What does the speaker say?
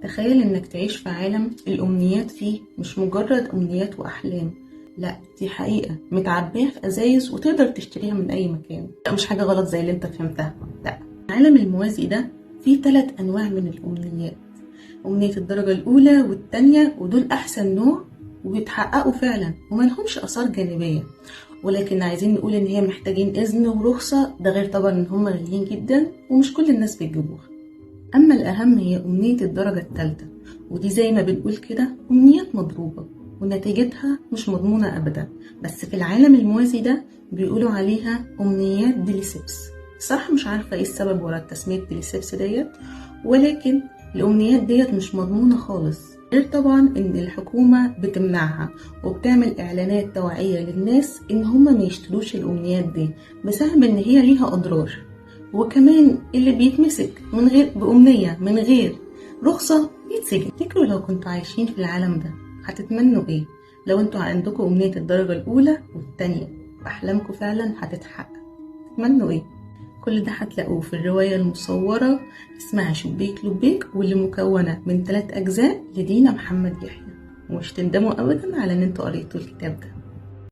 تخيل انك تعيش في عالم الامنيات فيه مش مجرد امنيات واحلام، لا دي حقيقة متعبية في ازايز وتقدر تشتريها من اي مكان. لا مش حاجة غلط زي اللي انت فهمتها، لا. العالم الموازي ده فيه 3 انواع من الامنيات: امنية الدرجة الاولى والتانية، ودول احسن نوع وبيتحققوا فعلا وملهمش اثار جانبية، ولكن عايزين نقول ان هي محتاجين اذن ورخصة، ده غير طبعا ان هم غاليين جدا ومش كل الناس بيجيبوها. أما الأهم هي أمنية الدرجة الثالثة، ودي زي ما بنقول كده أمنيات مضروبة ونتيجتها مش مضمونة أبدا، بس في العالم الموازي ده بيقولوا عليها أمنيات ديليسيبس. صح مش عارفة إيه السبب ورا تسمية ديليسيبس ديت، ولكن الأمنيات ديت مش مضمونة خالص، غير طبعا إن الحكومة بتمنعها وبتعمل إعلانات توعية للناس إن هما ما يشتروش الأمنيات دي بسبب إن هي ليها أضرار. وكمان اللي بيتمسك من غير بأمنية من غير رخصة بيتسجن. تفتكروا لو كنتوا عايشين في العالم ده هتتمنوا ايه؟ لو انتوا عندكم أمنية الدرجة الأولى والتانية وأحلامكم فعلا هتتحقق، تتمنوا ايه؟ كل ده هتلاقوه في الرواية المصورة اسمها شبيك لبيك، واللي مكونة من 3 أجزاء لدينا محمد يحيى، ومش تندموا أبدا على ان انتوا قريتوا الكتاب ده.